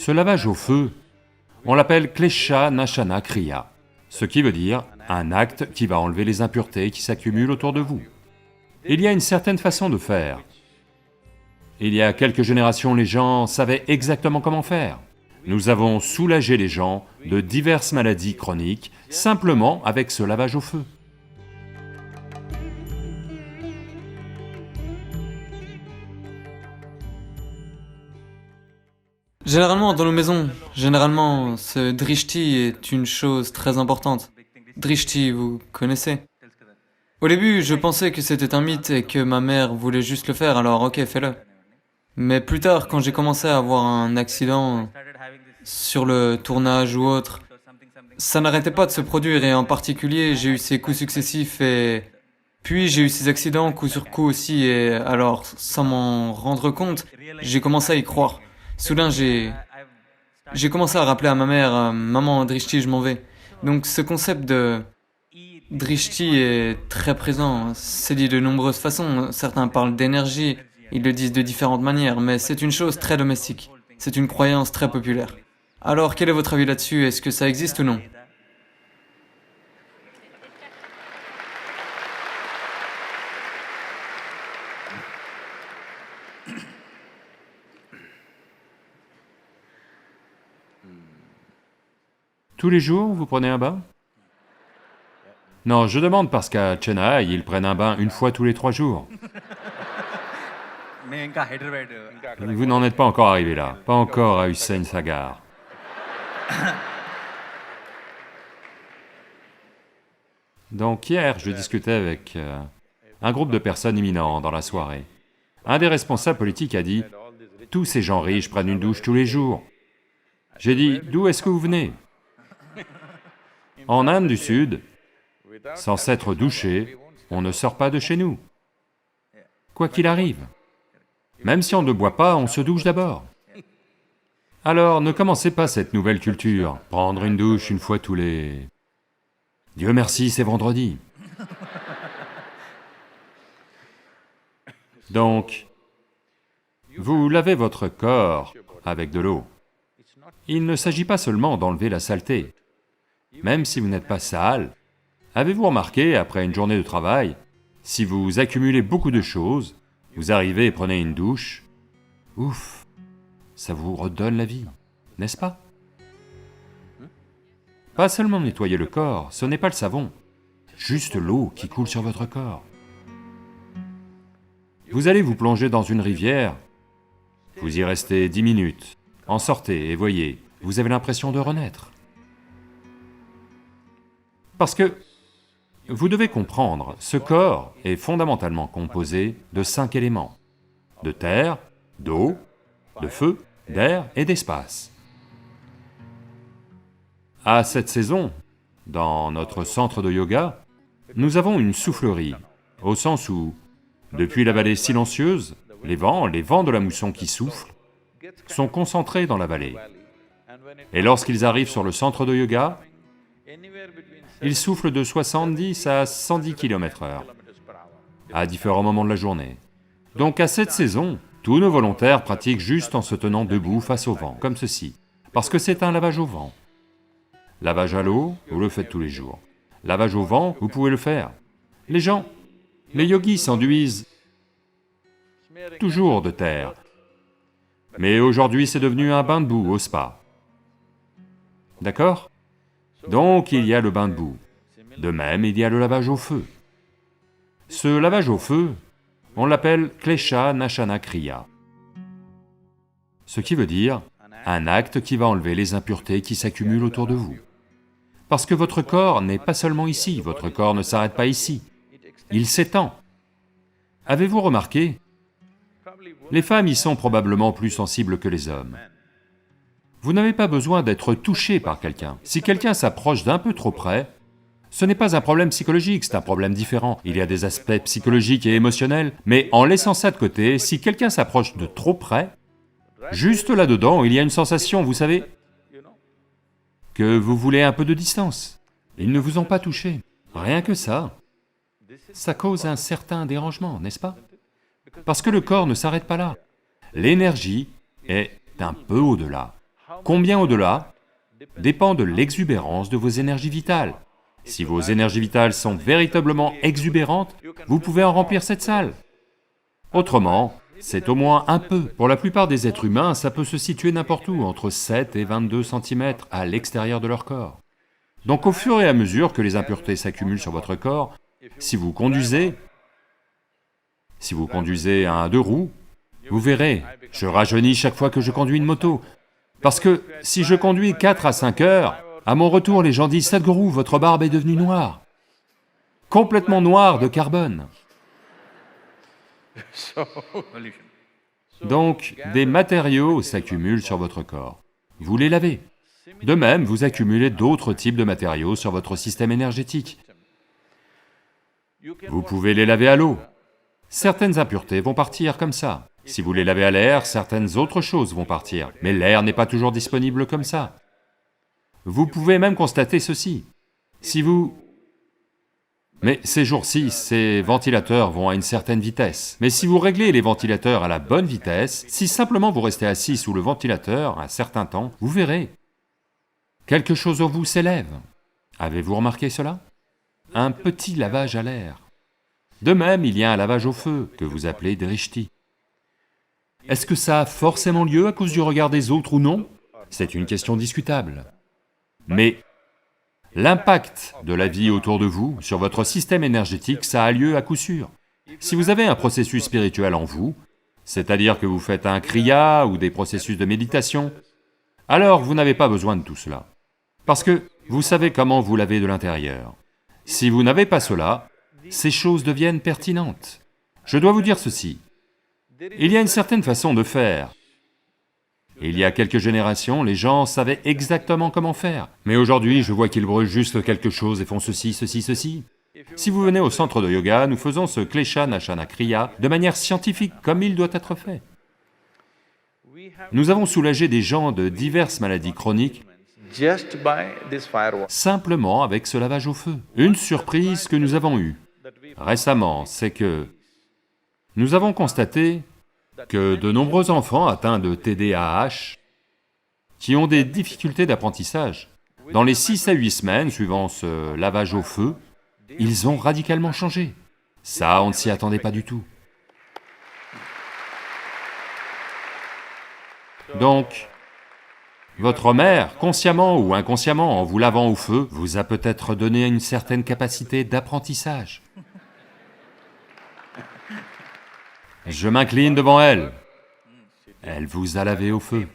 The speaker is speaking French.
Ce lavage au feu, on l'appelle Klesha Nashana Kriya, ce qui veut dire un acte qui va enlever les impuretés qui s'accumulent autour de vous. Il y a une certaine façon de faire. Il y a quelques générations, les gens savaient exactement comment faire. Nous avons soulagé les gens de diverses maladies chroniques simplement avec ce lavage au feu. Généralement, dans nos maisons, ce drishti est une chose très importante. Drishti, vous connaissez? Au début, je pensais que c'était un mythe et que ma mère voulait juste le faire, alors ok, fais-le. Mais plus tard, quand j'ai commencé à avoir un accident sur le tournage ou autre, ça n'arrêtait pas de se produire et en particulier, j'ai eu ces coups successifs et puis j'ai eu ces accidents coup sur coup aussi et alors, sans m'en rendre compte, j'ai commencé à y croire. Soudain, j'ai commencé à rappeler à ma mère, Maman, Drishti, je m'en vais. Donc ce concept de Drishti est très présent, c'est dit de nombreuses façons, certains parlent d'énergie, ils le disent de différentes manières, mais c'est une chose très domestique, c'est une croyance très populaire. Alors quel est votre avis là-dessus, est-ce que ça existe ou non? Tous les jours, vous prenez un bain? Non, je demande parce qu'à Chennai, ils prennent un bain une fois tous les 3 jours. Vous n'en êtes pas encore arrivé là, pas encore à Hussain Sagar. Donc hier, je discutais avec un groupe de personnes éminents dans la soirée. Un des responsables politiques a dit, « Tous ces gens riches prennent une douche tous les jours. » J'ai dit, « D'où est-ce que vous venez ?» En Inde du Sud, sans s'être douché, on ne sort pas de chez nous. Quoi qu'il arrive. Même si on ne boit pas, on se douche d'abord. Alors ne commencez pas cette nouvelle culture, prendre une douche une fois tous les... Dieu merci, c'est vendredi. Donc, vous lavez votre corps avec de l'eau. Il ne s'agit pas seulement d'enlever la saleté. Même si vous n'êtes pas sale, avez-vous remarqué, après une journée de travail, si vous accumulez beaucoup de choses, vous arrivez et prenez une douche, ouf, ça vous redonne la vie, n'est-ce pas? Pas seulement nettoyer le corps, ce n'est pas le savon, juste l'eau qui coule sur votre corps. Vous allez vous plonger dans une rivière, vous y restez 10 minutes, en sortez et voyez, vous avez l'impression de renaître. Parce que, vous devez comprendre, ce corps est fondamentalement composé de 5 éléments, de terre, d'eau, de feu, d'air et d'espace. À cette saison, dans notre centre de yoga, nous avons une soufflerie, au sens où, depuis la vallée silencieuse, les vents de la mousson qui soufflent, sont concentrés dans la vallée. Et lorsqu'ils arrivent sur le centre de yoga, ils soufflent de 70 à 110 km/h, à différents moments de la journée. Donc à cette saison, tous nos volontaires pratiquent juste en se tenant debout face au vent, comme ceci, parce que c'est un lavage au vent. Lavage à l'eau, vous le faites tous les jours. Lavage au vent, vous pouvez le faire. Les yogis s'enduisent toujours de terre, mais aujourd'hui c'est devenu un bain de boue au spa. D'accord? Donc il y a le bain de boue. De même, il y a le lavage au feu. Ce lavage au feu, on l'appelle Klesha Nashana Kriya, ce qui veut dire un acte qui va enlever les impuretés qui s'accumulent autour de vous. Parce que votre corps n'est pas seulement ici, votre corps ne s'arrête pas ici, il s'étend. Avez-vous remarqué? Les femmes y sont probablement plus sensibles que les hommes. Vous n'avez pas besoin d'être touché par quelqu'un. Si quelqu'un s'approche d'un peu trop près, ce n'est pas un problème psychologique, c'est un problème différent. Il y a des aspects psychologiques et émotionnels, mais en laissant ça de côté, si quelqu'un s'approche de trop près, juste là-dedans, il y a une sensation, vous savez, que vous voulez un peu de distance. Ils ne vous ont pas touché. Rien que ça cause un certain dérangement, n'est-ce pas? Parce que le corps ne s'arrête pas là. L'énergie est un peu au-delà. Combien au-delà dépend de l'exubérance de vos énergies vitales. Si vos énergies vitales sont véritablement exubérantes, vous pouvez en remplir cette salle. Autrement, c'est au moins un peu. Pour la plupart des êtres humains, ça peut se situer n'importe où, entre 7 et 22 cm à l'extérieur de leur corps. Donc au fur et à mesure que les impuretés s'accumulent sur votre corps, si vous conduisez un 2 roues, vous verrez, je rajeunis chaque fois que je conduis une moto. Parce que si je conduis 4 à 5 heures, à mon retour les gens disent « Sadhguru, votre barbe est devenue noire, complètement noire de carbone ». Donc, des matériaux s'accumulent sur votre corps. Vous les lavez. De même, vous accumulez d'autres types de matériaux sur votre système énergétique. Vous pouvez les laver à l'eau. Certaines impuretés vont partir comme ça. Si vous les lavez à l'air, certaines autres choses vont partir. Mais l'air n'est pas toujours disponible comme ça. Vous pouvez même constater ceci. Mais ces jours-ci, ces ventilateurs vont à une certaine vitesse. Mais si vous réglez les ventilateurs à la bonne vitesse, si simplement vous restez assis sous le ventilateur un certain temps, vous verrez, quelque chose en vous s'élève. Avez-vous remarqué cela? Un petit lavage à l'air. De même, il y a un lavage au feu, que vous appelez drishti. Est-ce que ça a forcément lieu à cause du regard des autres ou non? C'est une question discutable. Mais l'impact de la vie autour de vous, sur votre système énergétique, ça a lieu à coup sûr. Si vous avez un processus spirituel en vous, c'est-à-dire que vous faites un kriya ou des processus de méditation, alors vous n'avez pas besoin de tout cela. Parce que vous savez comment vous laver de l'intérieur. Si vous n'avez pas cela, ces choses deviennent pertinentes. Je dois vous dire ceci, il y a une certaine façon de faire. Il y a quelques générations, les gens savaient exactement comment faire. Mais aujourd'hui, je vois qu'ils brûlent juste quelque chose et font ceci, ceci, ceci. Si vous venez au centre de yoga, nous faisons ce Klesha Nashana Kriya de manière scientifique, comme il doit être fait. Nous avons soulagé des gens de diverses maladies chroniques simplement avec ce lavage au feu. Une surprise que nous avons eue récemment, c'est que nous avons constaté que de nombreux enfants atteints de TDAH, qui ont des difficultés d'apprentissage, dans les 6 à 8 semaines suivant ce lavage au feu, ils ont radicalement changé. Ça, on ne s'y attendait pas du tout. Donc, votre mère, consciemment ou inconsciemment, en vous lavant au feu, vous a peut-être donné une certaine capacité d'apprentissage. Je m'incline devant elle. Elle vous a lavé au feu.